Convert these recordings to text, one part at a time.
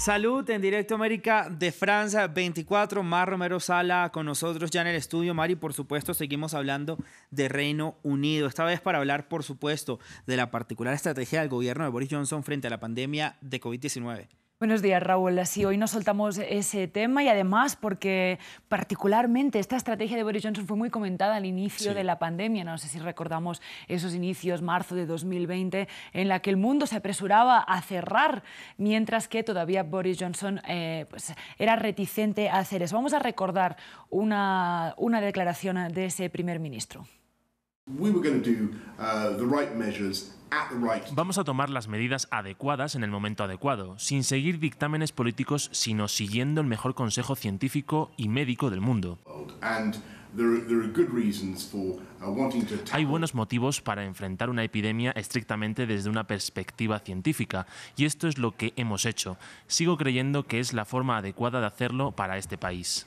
Salud en Directo América de Francia 24. Mar Romero Sala con nosotros ya en el estudio. Mari, por supuesto, seguimos hablando de Reino Unido. Esta vez para hablar, por supuesto, de la particular estrategia del gobierno de Boris Johnson frente a la pandemia de COVID-19. Buenos días, Raúl. Sí, hoy nos soltamos ese tema y además porque particularmente esta estrategia de Boris Johnson fue muy comentada al inicio de la pandemia. No sé si recordamos esos inicios, marzo de 2020, en la que el mundo se apresuraba a cerrar, mientras que todavía Boris Johnson pues era reticente a hacer eso. Vamos a recordar una declaración de ese primer ministro. Vamos a tomar las medidas adecuadas en el momento adecuado, sin seguir dictámenes políticos, sino siguiendo el mejor consejo científico y médico del mundo. Hay buenos motivos para enfrentar una epidemia estrictamente desde una perspectiva científica, y esto es lo que hemos hecho. Sigo creyendo que es la forma adecuada de hacerlo para este país.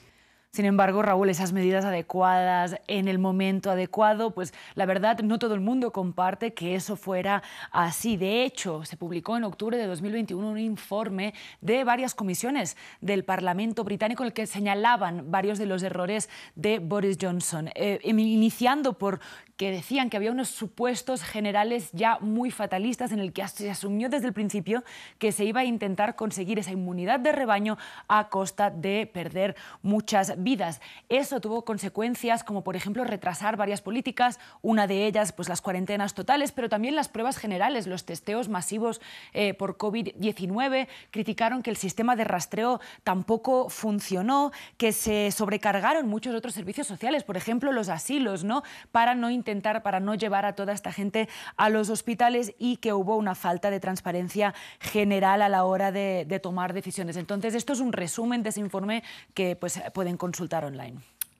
Sin embargo, Raúl, esas medidas adecuadas en el momento adecuado, pues la verdad no todo el mundo comparte que eso fuera así. De hecho, se publicó en octubre de 2021 un informe de varias comisiones del Parlamento británico en el que señalaban varios de los errores de Boris Johnson, iniciando por que decían que había unos supuestos generales ya muy fatalistas en el que se asumió desde el principio que se iba a intentar conseguir esa inmunidad de rebaño a costa de perder muchas vidas. Eso tuvo consecuencias como, por ejemplo, retrasar varias políticas, una de ellas pues las cuarentenas totales, pero también las pruebas generales, los testeos masivos por COVID-19. Criticaron que el sistema de rastreo tampoco funcionó, que se sobrecargaron muchos otros servicios sociales, por ejemplo, los asilos, ¿no? para no llevar a toda esta gente a los hospitales, y que hubo una falta de transparencia general a la hora de tomar decisiones. Entonces, esto es un resumen de ese informe que pues, pueden consultar online.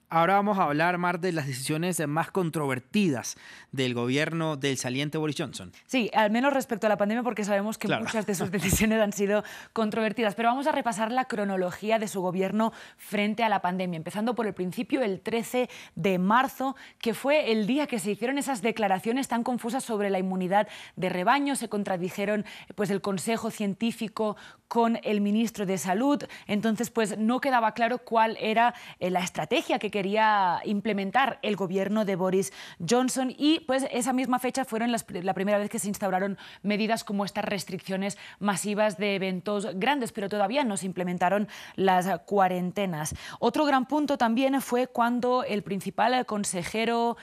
Ahora vamos a hablar, Mar, de las decisiones más controvertidas del gobierno del saliente Boris Johnson. Sí, al menos respecto a la pandemia, porque sabemos que muchas de sus decisiones han sido controvertidas. Pero vamos a repasar la cronología de su gobierno frente a la pandemia, empezando por el principio, el 13 de marzo, que fue el día que se hicieron esas declaraciones tan confusas sobre la inmunidad de rebaño. Se contradijeron pues, el Consejo Científico con el ministro de Salud. Entonces, pues no quedaba claro cuál era la estrategia que quería implementar el gobierno de Boris Johnson, y pues esa misma fecha fueron la primera vez que se instauraron medidas como estas restricciones masivas de eventos grandes, pero todavía no se implementaron las cuarentenas. Otro gran punto también fue cuando el principal consejero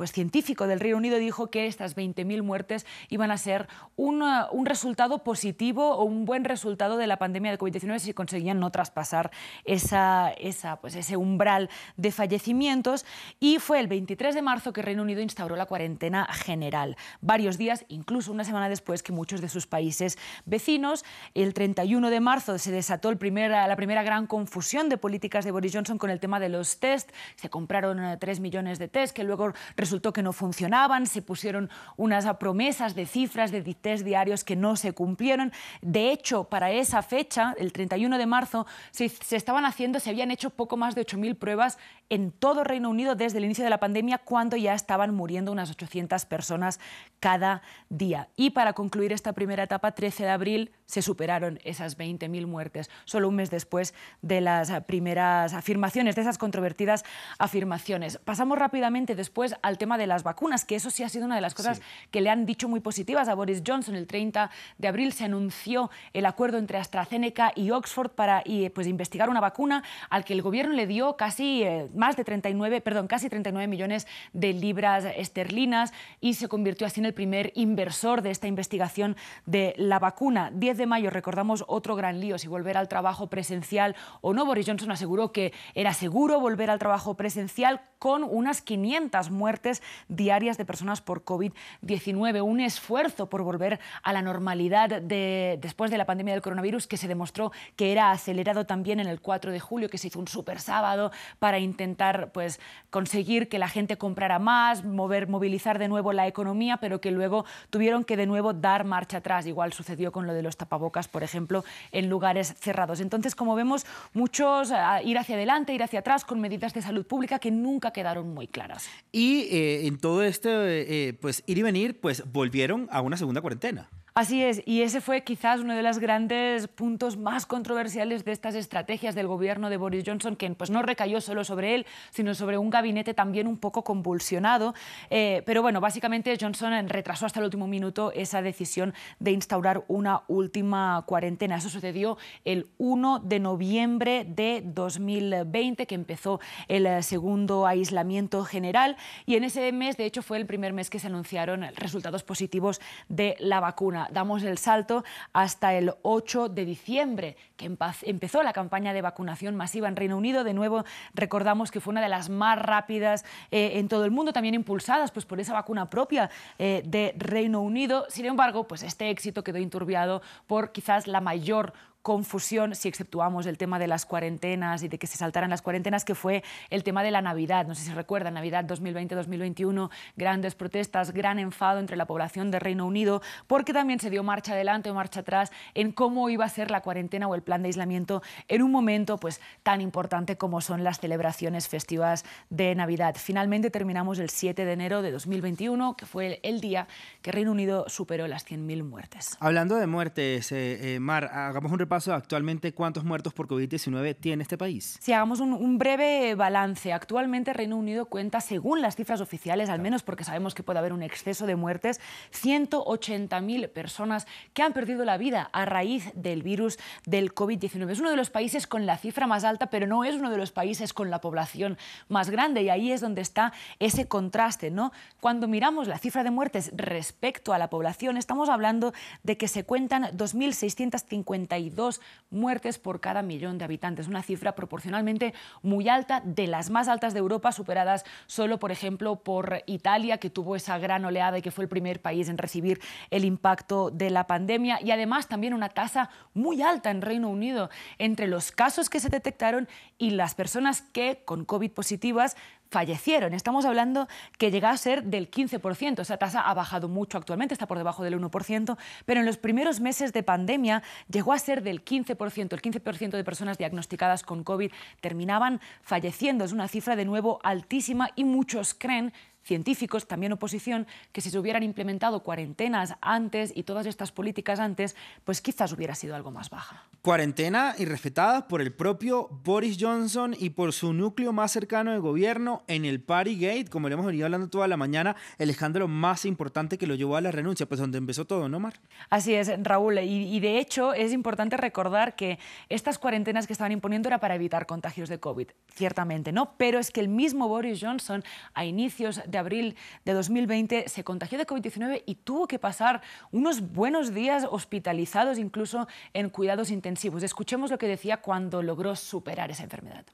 científico del Reino Unido dijo que estas 20.000 muertes iban a ser un resultado positivo o un buen resultado de la pandemia de COVID-19 si conseguían no traspasar ese umbral de fallecimientos. Y fue el 23 de marzo que Reino Unido instauró la cuarentena general, varios días, incluso una semana después que muchos de sus países vecinos. El 31 de marzo se desató la primera gran confusión de políticas de Boris Johnson con el tema de los test. Se compraron 3 millones de test que luego resultó que no funcionaban, se pusieron unas promesas de cifras de test diarios que no se cumplieron. De hecho, para esa fecha, el 31 de marzo, se habían hecho poco más de 8.000 pruebas en todo Reino Unido desde el inicio de la pandemia, cuando ya estaban muriendo unas 800 personas cada día. Y para concluir esta primera etapa, 13 de abril, se superaron esas 20.000 muertes, solo un mes después de las primeras afirmaciones, de esas controvertidas afirmaciones. Pasamos rápidamente después al tema de las vacunas, que eso sí ha sido una de las cosas que le han dicho muy positivas a Boris Johnson. El 30 de abril se anunció el acuerdo entre AstraZeneca y Oxford para investigar una vacuna al que el gobierno le dio casi 39 millones de libras esterlinas, y se convirtió así en el primer inversor de esta investigación de la vacuna. 10 de mayo, recordamos otro gran lío, si volver al trabajo presencial o no. Boris Johnson aseguró que era seguro volver al trabajo presencial, con unas 500 muertes diarias de personas por COVID-19. Un esfuerzo por volver a la normalidad después de la pandemia del coronavirus, que se demostró que era acelerado también en el 4 de julio, que se hizo un super sábado para intentar pues, conseguir que la gente comprara más, movilizar de nuevo la economía, pero que luego tuvieron que de nuevo dar marcha atrás. Igual sucedió con lo de los tapabocas, por ejemplo, en lugares cerrados. Entonces, como vemos, muchos ir hacia adelante, ir hacia atrás, con medidas de salud pública que nunca quedaron muy claras. Y en todo este pues ir y venir, pues volvieron a una segunda cuarentena. Así es, y ese fue quizás uno de los grandes puntos más controversiales de estas estrategias del gobierno de Boris Johnson, que pues no recayó solo sobre él, sino sobre un gabinete también un poco convulsionado. Pero bueno, básicamente Johnson retrasó hasta el último minuto esa decisión de instaurar una última cuarentena. Eso sucedió el 1 de noviembre de 2020, que empezó el segundo aislamiento general, y en ese mes, de hecho, fue el primer mes que se anunciaron resultados positivos de la vacuna. Damos el salto hasta el 8 de diciembre, que empezó la campaña de vacunación masiva en Reino Unido. De nuevo, recordamos que fue una de las más rápidas en todo el mundo, también impulsadas pues, por esa vacuna propia de Reino Unido. Sin embargo, pues este éxito quedó enturbiado por quizás la mayor confusión, si exceptuamos el tema de las cuarentenas y de que se saltaran las cuarentenas, que fue el tema de la Navidad. No sé si recuerdan, Navidad 2020-2021, grandes protestas, gran enfado entre la población de Reino Unido, porque también se dio marcha adelante o marcha atrás en cómo iba a ser la cuarentena o el plan de aislamiento en un momento pues, tan importante como son las celebraciones festivas de Navidad. Finalmente terminamos el 7 de enero de 2021, que fue el día que Reino Unido superó las 100.000 muertes. Hablando de muertes, Mar, hagamos un repaso. Actualmente, ¿cuántos muertos por COVID-19 tiene este país? Si hagamos un breve balance. Actualmente Reino Unido cuenta, según las cifras oficiales, al menos porque sabemos que puede haber un exceso de muertes, 180.000 personas que han perdido la vida a raíz del virus del COVID-19. Es uno de los países con la cifra más alta, pero no es uno de los países con la población más grande, y ahí es donde está ese contraste, ¿no? Cuando miramos la cifra de muertes respecto a la población, estamos hablando de que se cuentan 2.652 muertes por cada millón de habitantes, una cifra proporcionalmente muy alta, de las más altas de Europa, superadas solo, por ejemplo, por Italia, que tuvo esa gran oleada y que fue el primer país en recibir el impacto de la pandemia, y además también una tasa muy alta en Reino Unido entre los casos que se detectaron y las personas que con COVID positivas fallecieron. Estamos hablando que llega a ser del 15%. Esa tasa ha bajado mucho actualmente, está por debajo del 1%, pero en los primeros meses de pandemia llegó a ser del 15%. El 15% de personas diagnosticadas con COVID terminaban falleciendo. Es una cifra de nuevo altísima, y muchos creen, científicos, también oposición, que si se hubieran implementado cuarentenas antes y todas estas políticas antes, pues quizás hubiera sido algo más baja. Cuarentena y respetada por el propio Boris Johnson y por su núcleo más cercano de gobierno en el Partygate, como le hemos venido hablando toda la mañana, el escándalo más importante que lo llevó a la renuncia, pues donde empezó todo, ¿no, Mar? Así es, Raúl, y de hecho es importante recordar que estas cuarentenas que estaban imponiendo era para evitar contagios de COVID, ciertamente, ¿no? Pero es que el mismo Boris Johnson, a inicios de abril de 2020, se contagió de COVID-19 y tuvo que pasar unos buenos días hospitalizados, incluso en cuidados intensivos. Escuchemos lo que decía cuando logró superar esa enfermedad.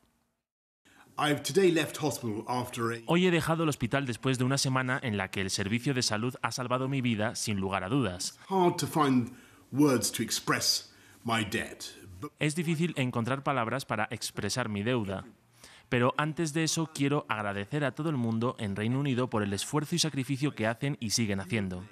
Hoy he dejado el hospital después de una semana en la que el servicio de salud ha salvado mi vida sin lugar a dudas. Es difícil encontrar palabras para expresar mi deuda. Pero antes de eso quiero agradecer a todo el mundo en Reino Unido por el esfuerzo y sacrificio que hacen y siguen haciendo.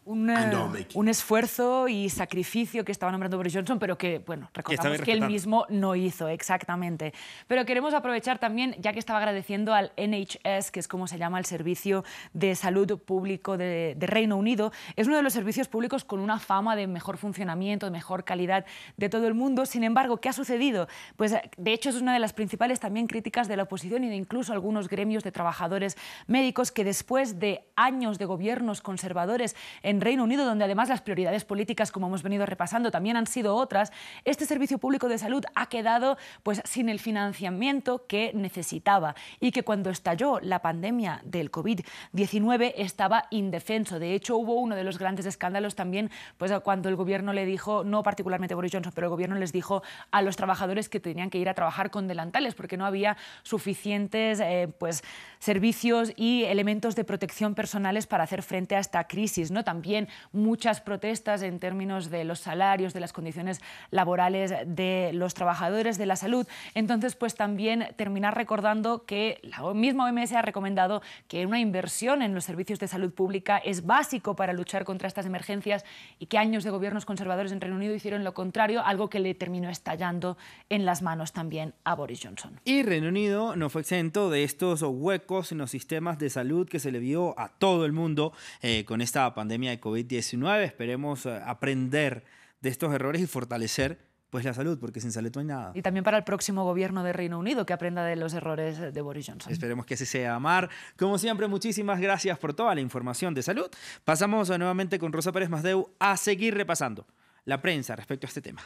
Un esfuerzo y sacrificio que estaba nombrando Boris Johnson, pero que, bueno, recordamos que él mismo no hizo, exactamente. Pero queremos aprovechar también, ya que estaba agradeciendo al NHS, que es como se llama el Servicio de Salud Público de Reino Unido. Es uno de los servicios públicos con una fama de mejor funcionamiento, de mejor calidad de todo el mundo. Sin embargo, ¿qué ha sucedido? Pues, de hecho, es una de las principales también críticas de la oposición y de incluso algunos gremios de trabajadores médicos, que después de años de gobiernos conservadores en Reino Unido, donde además las prioridades políticas, como hemos venido repasando, también han sido otras, este servicio público de salud ha quedado pues, sin el financiamiento que necesitaba, y que cuando estalló la pandemia del COVID-19 estaba indefenso. De hecho, hubo uno de los grandes escándalos también pues, cuando el gobierno le dijo, no particularmente Boris Johnson, pero el gobierno les dijo a los trabajadores que tenían que ir a trabajar con delantales porque no había suficientes pues, servicios y elementos de protección personales para hacer frente a esta crisis, ¿no? También muchas protestas en términos de los salarios, de las condiciones laborales de los trabajadores de la salud. Entonces, pues también terminar recordando que la misma OMS ha recomendado que una inversión en los servicios de salud pública es básico para luchar contra estas emergencias, y que años de gobiernos conservadores en Reino Unido hicieron lo contrario, algo que le terminó estallando en las manos también a Boris Johnson. Y Reino Unido no fue exento de estos huecos en los sistemas de salud que se le vio a todo el mundo con esta pandemia de COVID-19. Esperemos aprender de estos errores y fortalecer pues la salud, porque sin salud no hay nada. Y también para el próximo gobierno de Reino Unido, que aprenda de los errores de Boris Johnson. Esperemos que así sea, Mar. Como siempre, muchísimas gracias por toda la información de salud. Pasamos nuevamente con Rosa Pérez Masdeu a seguir repasando la prensa respecto a este tema.